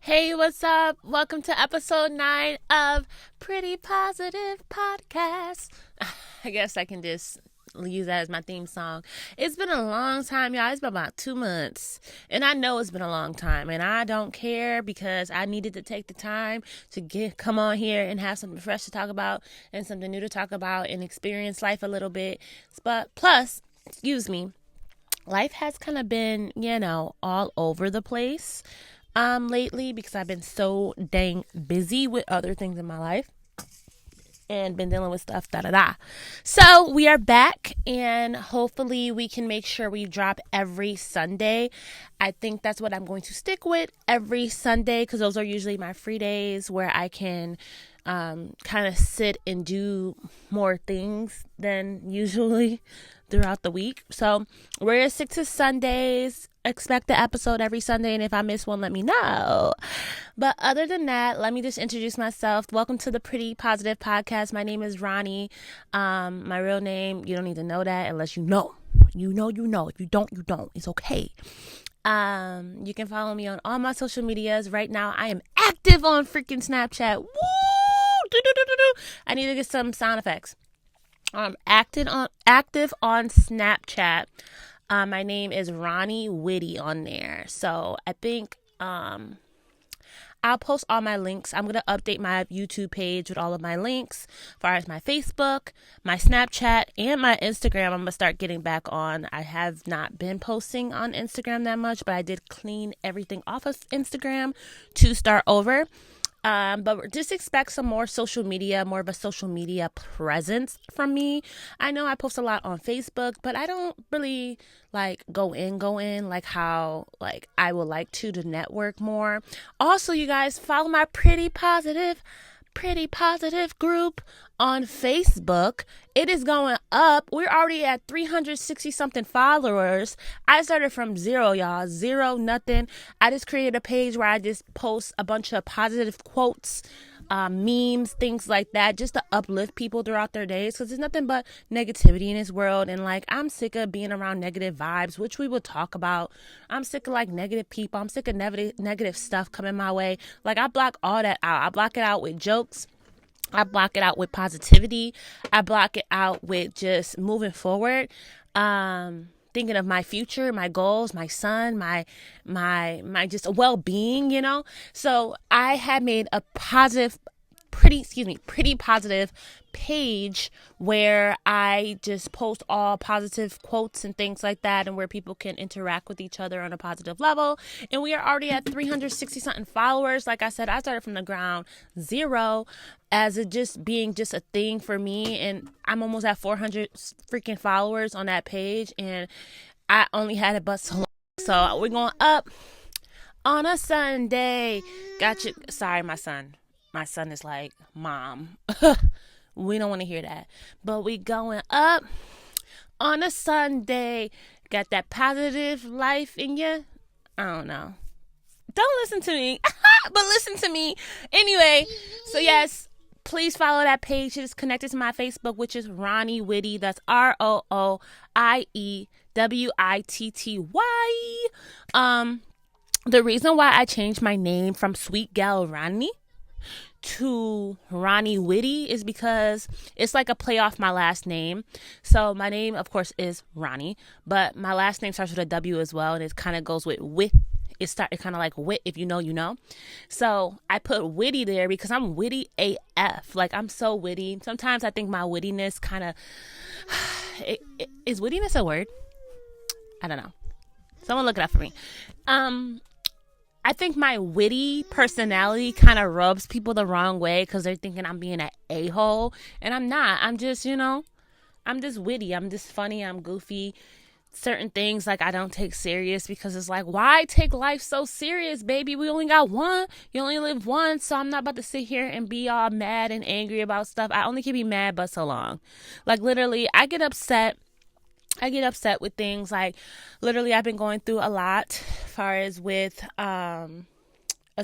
Hey, what's up? Welcome to episode 9 of Pretty Positive Podcast. I guess I can just use that as my theme song. It's been a long time, y'all. It's been about 2 months. And I know it's been a long time. And I don't care because I needed to take the time to come on here and have something fresh to talk about and something new to talk about and experience life a little bit. But plus, life has kind of been, all over the place lately because I've been so dang busy with other things in my life and been dealing with stuff So we are back, and hopefully we can make sure we drop every Sunday. I think that's what I'm going to stick with, every Sunday, because those are usually my free days where I can kind of sit and do more things than usually throughout the week. So we're going to stick to Sundays. Expect the episode every Sunday, and if I miss one, let me know. But other than that, let me just introduce myself. Welcome to the Pretty Positive Podcast. My name is Ronnie. My real name, you don't need to know that unless you know. You know. If you don't, you don't. It's okay. You can follow me on all my social medias. Right now, I am active on freaking Snapchat. Woo! I need to get some sound effects. Active on Snapchat. My name is Ronnie Witty on there. So I think I'll post all my links. I'm going to update my YouTube page with all of my links as far as my Facebook, my Snapchat, and my Instagram. I'm going to start getting back on. I have not been posting on Instagram that much, but I did clean everything off of Instagram to start over. But just expect some more social media, more of a social media presence from me. I know I post a lot on Facebook, but I don't really go in like how I would like to network more. Also, you guys follow my Pretty Positive group on Facebook. It is going up. We're already at 360 something followers. I started from zero, y'all. Zero, nothing. I just created a page where I just post a bunch of positive quotes, memes, things like that, just to uplift people throughout their days, because there's nothing but negativity in this world, and I'm sick of being around negative vibes, which we will talk about. I'm sick of negative people. I'm sick of negative stuff coming my way. I block all that out. I block it out with jokes. I block it out with positivity. I block it out with just moving forward. Thinking of my future, my goals, my son, my just well-being, So I had made a pretty positive page where I just post all positive quotes and things like that, and where people can interact with each other on a positive level. And we are already at 360 something followers. Like I said, I started from the ground zero as it just being just a thing for me, and I'm almost at 400 freaking followers on that page, and I only had it but so long. So we're going up on a Sunday. Gotcha. Sorry, my son is like, Mom, we don't want to hear that. But we going up on a Sunday. Got that positive life in you? I don't know. Don't listen to me, but listen to me. Anyway, so yes, please follow that page. It is connected to my Facebook, which is Ronnie Witty. That's ROOIEWITTY. The reason why I changed my name from Sweet Gal Ronnie to Ronnie Witty is because it's like a play off my last name. So my name, of course, is Ronnie, but my last name starts with a W as well, and it kind of goes with wit. It kind of like wit, if you know, you know. So I put witty there because I'm witty AF. I'm so witty. Sometimes I think my wittiness kind of is wittiness a word? I don't know. Someone look it up for me. I think my witty personality kind of rubs people the wrong way because they're thinking I'm being an a-hole, and I'm not. I'm just, I'm just witty. I'm just funny. I'm goofy. Certain things I don't take serious because it's why take life so serious, baby? We only got one. You only live once, so I'm not about to sit here and be all mad and angry about stuff. I only can be mad but so long. Literally, I get upset with things. Literally, I've been going through a lot as far as with a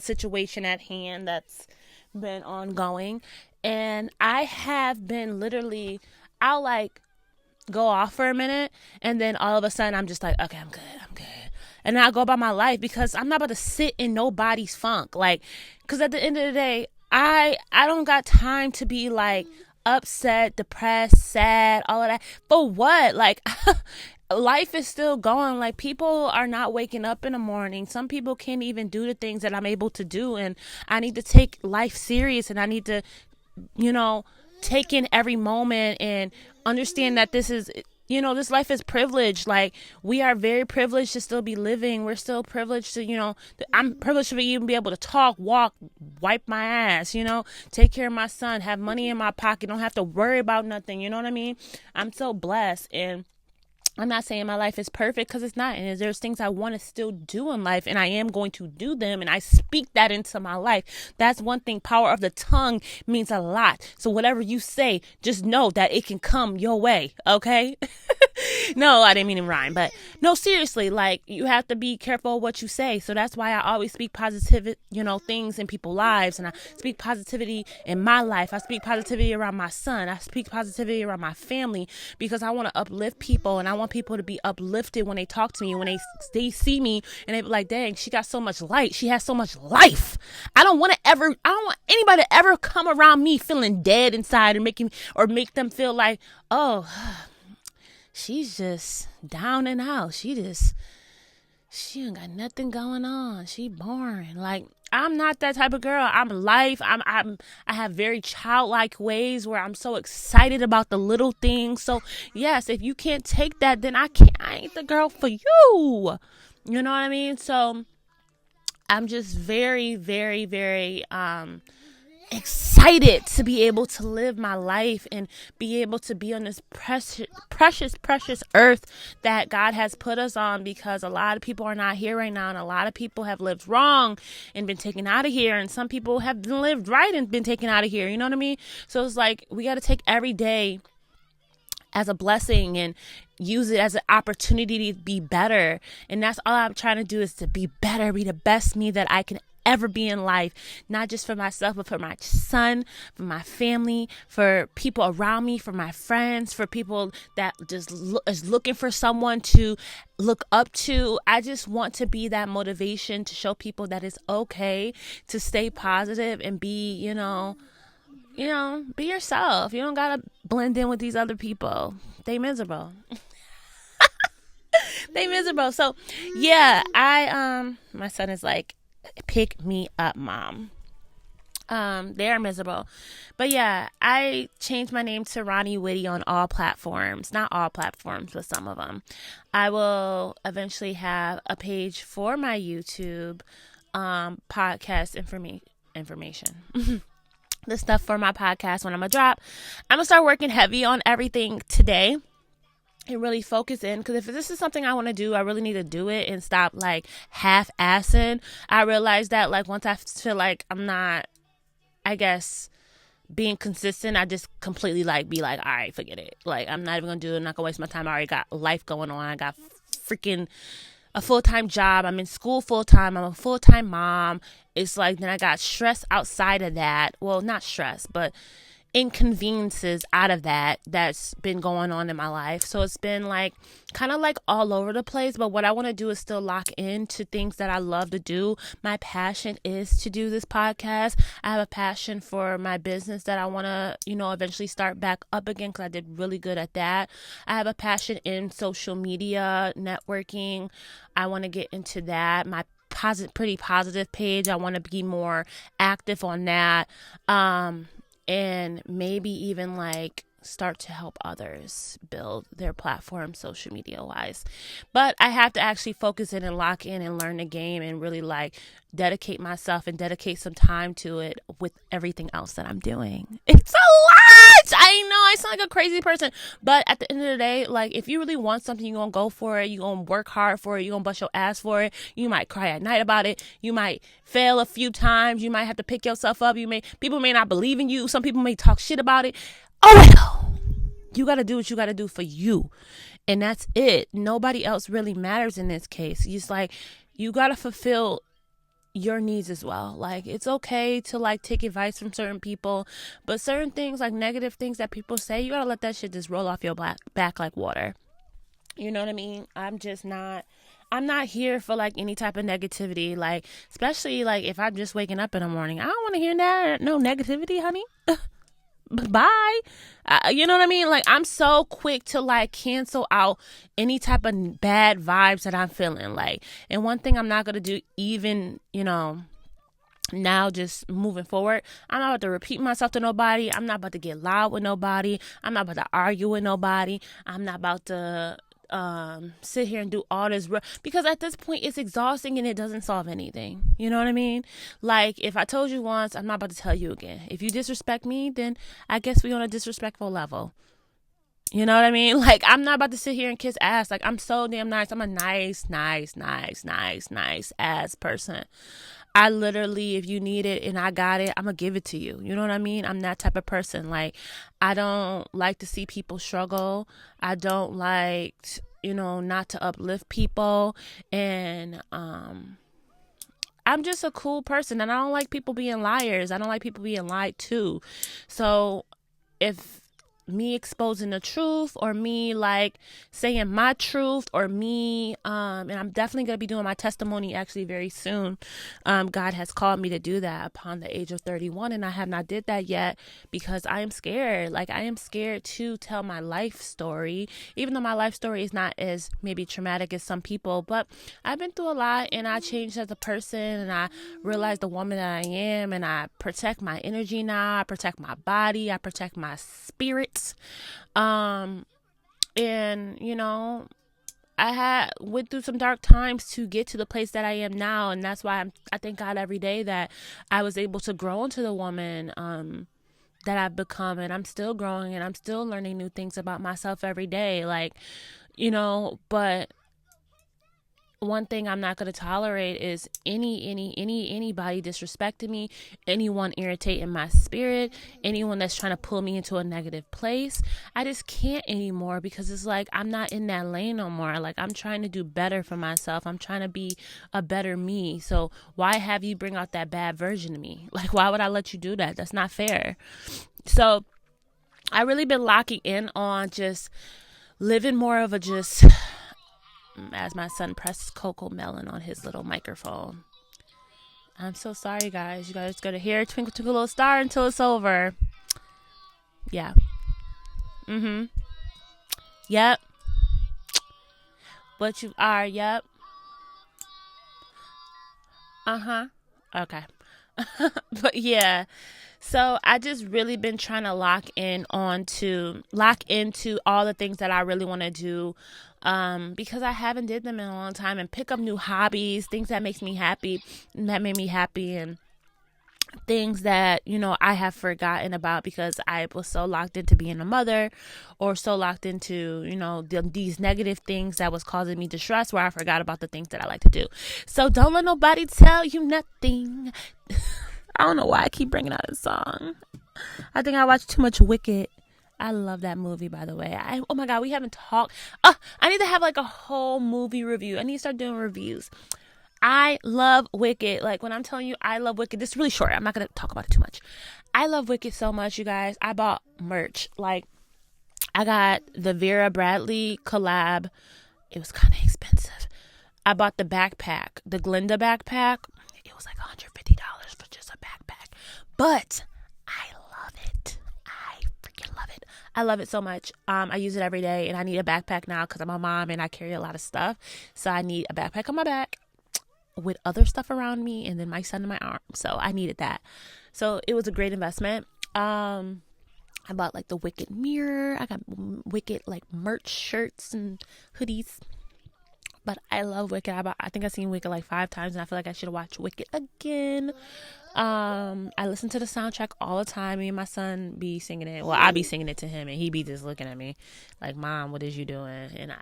situation at hand that's been ongoing, and I have been literally, I'll go off for a minute, and then all of a sudden I'm just okay, I'm good, and I go about my life, because I'm not about to sit in nobody's funk. Like, because at the end of the day, I don't got time to be like upset, depressed, sad, all of that. For what? Like, life is still going. Like, people are not waking up in the morning. Some people can't even do the things that I'm able to do, and I need to take life serious, and I need to, take in every moment and understand that this is, this life is privileged. Like, we are very privileged to still be living. We're still privileged to, I'm privileged to even be able to talk, walk, wipe my ass, take care of my son, have money in my pocket, don't have to worry about nothing. You know what I mean? I'm so blessed. And I'm not saying my life is perfect, because it's not. And there's things I want to still do in life, and I am going to do them. And I speak that into my life. That's one thing. Power of the tongue means a lot. So whatever you say, just know that it can come your way. Okay. No, I didn't mean to rhyme, but no, seriously, like, you have to be careful what you say. So that's why I always speak positive, things in people's lives. And I speak positivity in my life. I speak positivity around my son. I speak positivity around my family, because I want to uplift people, and I want people to be uplifted when they talk to me, when they see me, and they be like, dang, she got so much light. She has so much life. I don't want anybody to ever come around me feeling dead inside and make them feel like, oh, she's just down and out. She ain't got nothing going on. She boring. Like, I'm not that type of girl. I'm life. I have very childlike ways where I'm so excited about the little things. So yes, if you can't take that, then I ain't the girl for you. You know what I mean? So I'm just very, very, very, excited to be able to live my life and be able to be on this precious earth that God has put us on, because a lot of people are not here right now, and a lot of people have lived wrong and been taken out of here, and some people have lived right and been taken out of here. You know what I mean? So it's like, we got to take every day as a blessing and use it as an opportunity to be better. And that's all I'm trying to do, is to be better, be the best me that I can ever be in life, not just for myself, but for my son, for my family, for people around me, for my friends, for people that just is looking for someone to look up to. I just want to be that motivation to show people that it's okay to stay positive and be, be yourself. You don't gotta blend in with these other people. They miserable. They miserable. So yeah, my son is like, pick me up, mom. They are miserable. But yeah, I changed my name to Ronnie Witty on all platforms. Not all platforms, but some of them. I will eventually have a page for my YouTube podcast information. The stuff for my podcast when I'm gonna drop. I'm gonna start working heavy on everything today and really focus in, because if this is something I want to do, I really need to do it and stop like half-assing. I realized that, like, once I feel like I'm not, I guess, being consistent, I just completely like be like, all right, forget it. Like, I'm not even gonna do it. I'm not gonna waste my time. I already got life going on. I got freaking a full-time job. I'm in school full-time. I'm a full-time mom. It's like, then I got stress outside of that. Well, not stress, but inconveniences out of that's been going on in my life. So it's been like kind of like all over the place, but what I want to do is still lock into things that I love to do. My passion is to do this podcast. I have a passion for my business that I want to, eventually start back up again, because I did really good at that. I have a passion in social media, networking. I want to get into that. My pretty positive page, I want to be more active on that. And maybe even like start to help others build their platform social media wise. But I have to actually focus in and lock in and learn the game and really like dedicate myself and dedicate some time to it with everything else that I'm doing. It's a lot. I know I sound like a crazy person, but at the end of the day, like, if you really want something, you're going to go for it. You're going to work hard for it. You're going to bust your ass for it. You might cry at night about it. You might fail a few times. You might have to pick yourself up. People may not believe in you. Some people may talk shit about it. Oh, well, you got to do what you got to do for you. And that's it. Nobody else really matters in this case. It's like, you got to fulfill your needs as well. Like, it's okay to like take advice from certain people, but certain things, like negative things that people say, you got to let that shit just roll off your back like water. You know what I mean? I'm just not I'm not here for like any type of negativity, like especially like if I'm just waking up in the morning. I don't want to hear that, no negativity, honey. Bye. You know what I mean? Like, I'm so quick to like cancel out any type of bad vibes that I'm feeling. Like, and one thing I'm not gonna do, even, you know, now just moving forward, I'm not about to repeat myself to nobody. I'm not about to get loud with nobody. I'm not about to argue with nobody. I'm not about to sit here and do all this because at this point it's exhausting and it doesn't solve anything. You know what I mean? Like, if I told you once, I'm not about to tell you again. If you disrespect me, then I guess we on a disrespectful level. You know what I mean? Like, I'm not about to sit here and kiss ass. Like, I'm so damn nice. I'm a nice ass person. I literally, if you need it and I got it, I'm going to give it to you. You know what I mean? I'm that type of person. Like, I don't like to see people struggle. I don't like, you know, not to uplift people. And I'm just a cool person. And I don't like people being liars. I don't like people being lied to. So if me exposing the truth, or me like saying my truth, or me and I'm definitely going to be doing my testimony actually very soon. God has called me to do that upon the age of 31, and I have not did that yet because I am scared. Like, I am scared to tell my life story, even though my life story is not as maybe traumatic as some people, but I've been through a lot, and I changed as a person, and I realized the woman that I am, and I protect my energy now. I protect my body. I protect my spirit. And you know, I went through some dark times to get to the place that I am now, and that's why I thank God every day that I was able to grow into the woman that I've become, and I'm still growing, and I'm still learning new things about myself every day, like, you know. But one thing I'm not going to tolerate is anybody disrespecting me, anyone irritating my spirit, anyone that's trying to pull me into a negative place. I just can't anymore, because it's like I'm not in that lane no more. Like, I'm trying to do better for myself. I'm trying to be a better me. So why have you bring out that bad version of me? Like, why would I let you do that? That's not fair. So I really been locking in on just living more of a just, as my son presses Coco Melon on his little microphone. I'm so sorry, guys. You guys gotta hear Twinkle Twinkle Little Star until it's over. Yeah. Yep. What you are, yep. Okay. But yeah. So I just really been trying to lock into all the things that I really want to do, because I haven't did them in a long time, and pick up new hobbies, things that makes me happy, that made me happy, and things that, you know, I have forgotten about because I was so locked into being a mother, or so locked into, you know, these negative things that was causing me distress, where I forgot about the things that I like to do. So don't let nobody tell you nothing. I don't know why I keep bringing out a song. I think I watched too much Wicked. I love that movie, by the way. Oh my God, we haven't talked. I need to have like a whole movie review. I need to start doing reviews. I love Wicked. Like, when I'm telling you I love Wicked, this is really short. I'm not going to talk about it too much. I love Wicked so much, you guys. I bought merch. Like, I got the Vera Bradley collab. It was kind of expensive. I bought the backpack, the Glinda backpack. It was like $150 for just a backpack. But I love it. I freaking love it. I love it so much. I use it every day, and I need a backpack now because I'm a mom and I carry a lot of stuff. So I need a backpack on my back with other stuff around me, and then my son in my arm. So I needed that. So it was a great investment. I bought like the Wicked mirror. I got Wicked like merch shirts and hoodies. But I love Wicked. I think I've seen Wicked like 5 times, and I feel like I should watch Wicked again. I listen to the soundtrack all the time. Me and my son be singing it. Well, I be singing it to him, and he be just looking at me like, "Mom, what is you doing?" And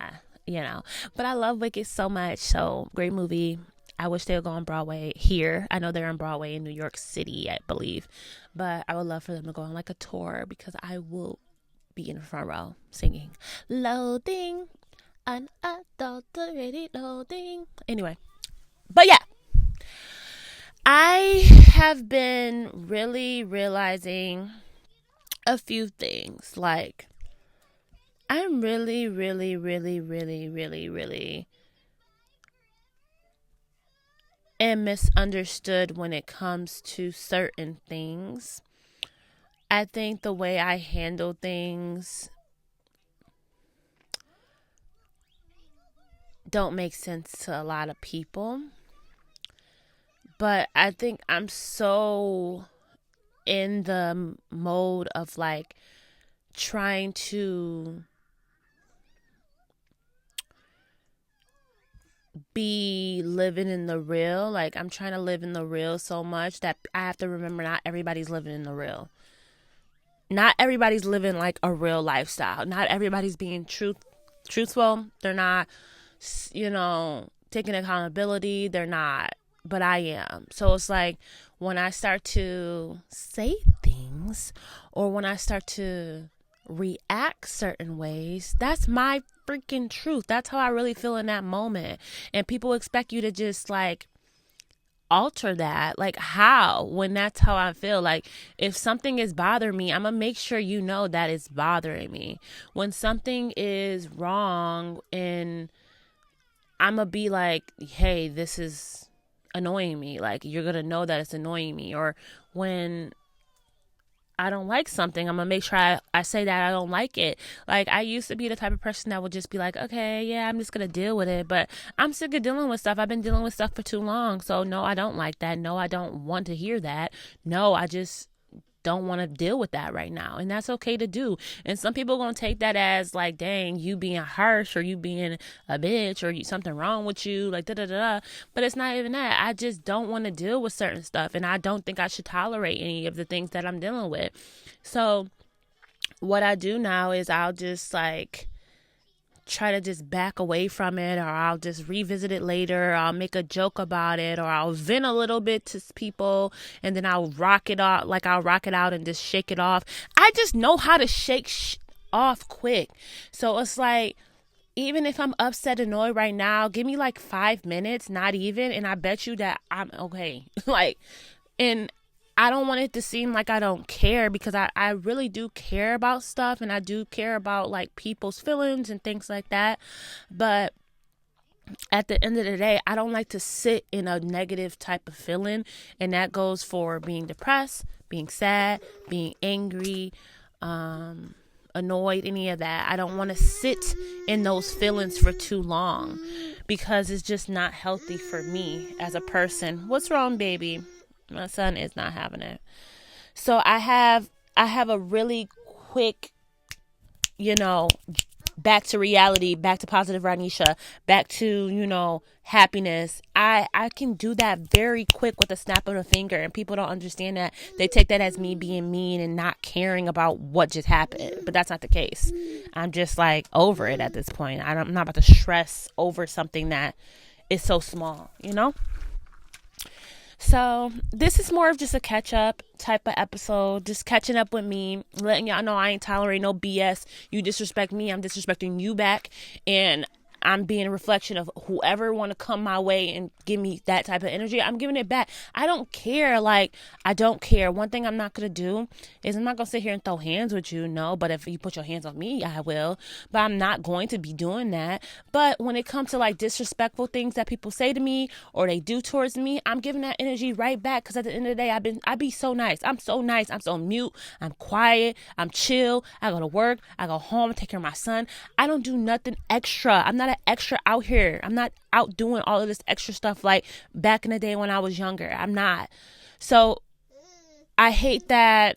you know. But I love Wicked so much. So great movie. I wish they would go on Broadway here. I know they're on Broadway in New York City, I believe. But I would love for them to go on like a tour, because I will be in the front row singing Loading, Unadulterated Loading. Anyway. But yeah. I have been really realizing a few things. Like, I'm really am misunderstood when it comes to certain things. I think the way I handle things don't make sense to a lot of people. But I think I'm so in the mode of like trying to be living in the real. Like I'm trying to live in the real so much that I have to remember not everybody's living in the real. Not everybody's living like a real lifestyle. Not everybody's being truthful. They're not, taking accountability. They're not, but I am. So it's like when I start to say things or when I start to react certain ways, that's my freaking truth. That's how I really feel in that moment. And people expect you to just like alter that. Like how? When that's how I feel. Like if something is bothering me, I'm gonna make sure you know that it's bothering me. When something is wrong, and I'm gonna be like, hey, this is annoying me. Like you're gonna know that it's annoying me. Or when I don't like something, I'm gonna make sure I say that I don't like it. Like I used to be the type of person that would just be like, okay, yeah, I'm just gonna deal with it. But I'm sick of dealing with stuff. I've been dealing with stuff for too long. So no, I don't like that. No, I don't want to hear that. No, I just don't want to deal with that right now. And that's okay to do. And some people are going to take that as like, dang, you being harsh or you being a bitch or something wrong with you, like da da da. But it's not even that. I just don't want to deal with certain stuff. And I don't think I should tolerate any of the things that I'm dealing with. So what I do now is I'll just like try to just back away from it, or I'll just revisit it later, or I'll make a joke about it, or I'll vent a little bit to people and then I'll rock it out, like I'll rock it out and just shake it off. I just know how to shake off quick. So it's like, even if I'm upset, annoyed right now, give me like 5 minutes, not even, and I bet you that I'm okay. Like, and I don't want it to seem like I don't care, because I really do care about stuff, and I do care about like people's feelings and things like that. But at the end of the day, I don't like to sit in a negative type of feeling. And that goes for being depressed, being sad, being angry, annoyed, any of that. I don't want to sit in those feelings for too long, because it's just not healthy for me as a person. What's wrong, baby? My son is not having it. So I have a really quick, back to reality, back to positive Ranisha, back to, happiness. I can do that very quick with a snap of a finger, and people don't understand that. They take that as me being mean and not caring about what just happened. But that's not the case. I'm just like over it at this point. I'm not about to stress over something that is so small, So this is more of just a catch up type of episode, just catching up with me, letting y'all know I ain't tolerating no BS. You disrespect me, I'm disrespecting you back, and I'm being a reflection of whoever want to come my way and give me that type of energy. I'm giving it back. I don't care. Like, I don't care. One thing I'm not going to do is I'm not going to sit here and throw hands with you. No, but if you put your hands on me, I will. But I'm not going to be doing that. But when it comes to like disrespectful things that people say to me or they do towards me, I'm giving that energy right back. Because at the end of the day, I be so nice. I'm so nice. I'm so mute. I'm quiet. I'm chill. I go to work. I go home. Take care of my son. I don't do nothing extra. I'm not an extra out here. I'm not out doing all of this extra stuff like back in the day when I was younger. I'm not. So I hate that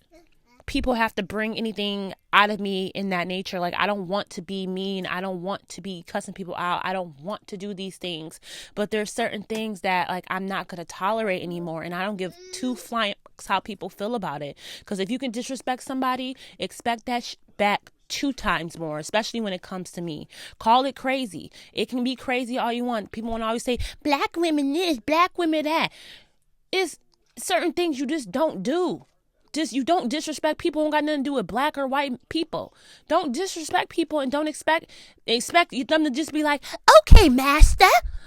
people have to bring anything out of me in that nature. Like, I don't want to be mean. I don't want to be cussing people out. I don't want to do these things. But there's certain things that like I'm not going to tolerate anymore. And I don't give two flying fucks how people feel about it. Because if you can disrespect somebody, expect that back 2 times more, especially when it comes to me. Call it crazy. It can be crazy all you want. People want to always say, black women this, black women that. It's certain things you just don't do. Just, you don't disrespect people. Don't got nothing to do with black or white people. Don't disrespect people, and don't expect them to just be like, okay, master.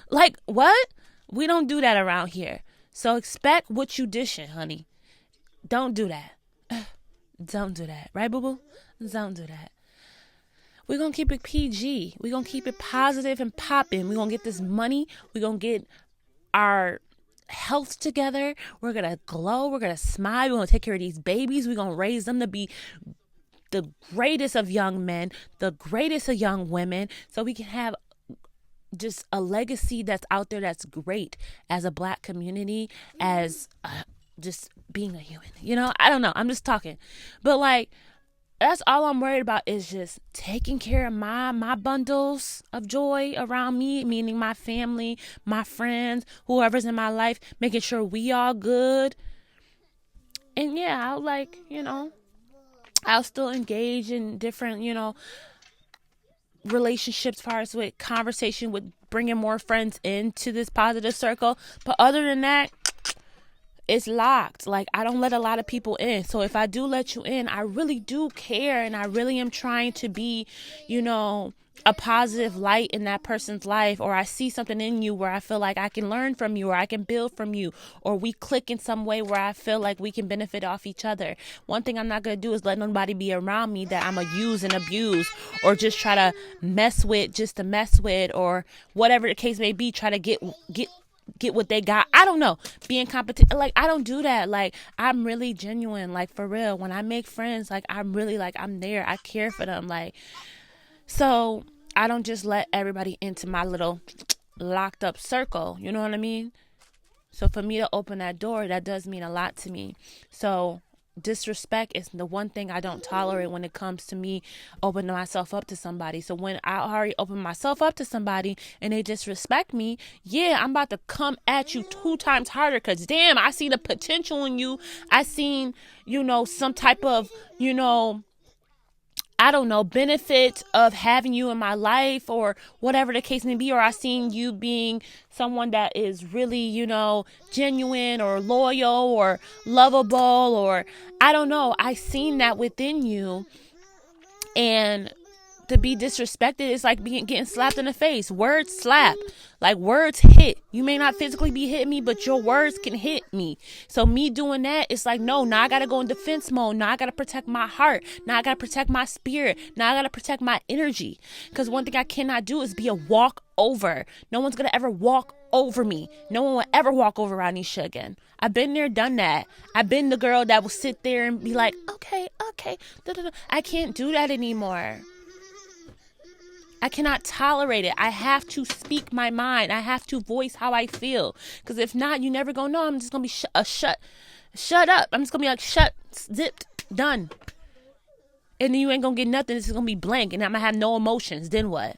Like, what? We don't do that around here. So expect what you dishing, honey. Don't do that. Don't do that. Right, boo-boo? Don't do that. We're going to keep it PG. We're going to keep it positive and popping. We're going to get this money. We're going to get our health together. We're going to glow. We're going to smile. We're going to take care of these babies. We're going to raise them to be the greatest of young men, the greatest of young women, so we can have just a legacy that's out there that's great as a Black community, as just being a human. I don't know. I'm just talking. But like, that's all I'm worried about, is just taking care of my bundles of joy around me, meaning my family, my friends, whoever's in my life, making sure we all good. And yeah, I'll still engage in different, relationships, as far as with conversation, with bringing more friends into this positive circle. But other than that, it's locked. Like, I don't let a lot of people in. So if I do let you in, I really do care, and I really am trying to be, a positive light in that person's life, or I see something in you where I feel like I can learn from you, or I can build from you, or we click in some way where I feel like we can benefit off each other. One thing I'm not going to do is let nobody be around me that I'm going to use and abuse, or just try to mess with just to mess with, or whatever the case may be, try to get what they got. I don't know. Being competent. Like, I don't do that. Like, I'm really genuine. Like, for real. When I make friends, like, I'm really, like, I'm there. I care for them. Like, so I don't just let everybody into my little locked up circle. You know what I mean? So for me to open that door, that does mean a lot to me. So disrespect is the one thing I don't tolerate when it comes to me opening myself up to somebody. So when I already open myself up to somebody and they disrespect me, yeah, I'm about to come at you 2 times harder, because damn, I see the potential in you. I seen, some type of, I don't know, benefit of having you in my life, or whatever the case may be, or I seen you being someone that is really, genuine or loyal or lovable, or I don't know. I seen that within you, and to be disrespected is like getting slapped in the face. Words slap. Like, words hit. You may not physically be hitting me, but your words can hit me. So me doing that, it's like, no, now I gotta go in defense mode. Now I gotta protect my heart. Now I gotta protect my spirit. Now I gotta protect my energy. Because one thing I cannot do is be a walk over. No one's gonna ever walk over me. No one will ever walk over Ranisha again. I've been there, done that. I've been the girl that will sit there and be like, okay. I can't do that anymore. I cannot tolerate it. I have to speak my mind. I have to voice how I feel. Because if not, you never gonna know. I'm just gonna be shut up. I'm just gonna be like, shut, zipped, done. And then you ain't gonna get nothing. It's gonna be blank, and I'm gonna have no emotions. Then what?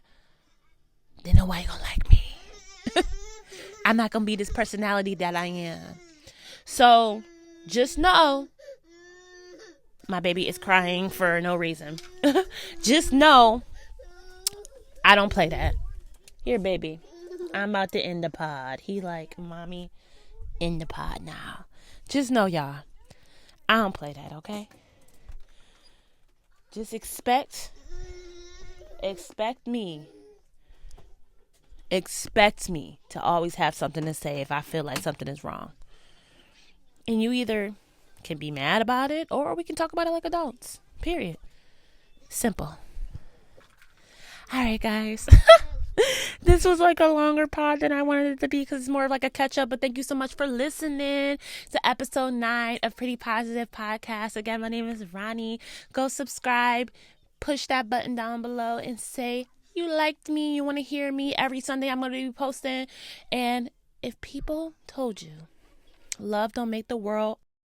Then nobody gonna like me. I'm not gonna be this personality that I am. So just know, my baby is crying for no reason. Just know, I don't play that. Here, baby. I'm about to end the pod. He like, mommy, end the pod now. Just know, y'all, I don't play that, okay? Just expect me to always have something to say if I feel like something is wrong. And you either can be mad about it, or we can talk about it like adults. Period. Simple. All right, guys. This was like a longer pod than I wanted it to be, because it's more of like a catch up. But thank you so much for listening to episode 9 of Pretty Positive Podcast. Again, my name is Ronnie. Go subscribe, push that button down below, and say you liked me, you want to hear me. Every Sunday I'm going to be posting. And if people told you love don't make the world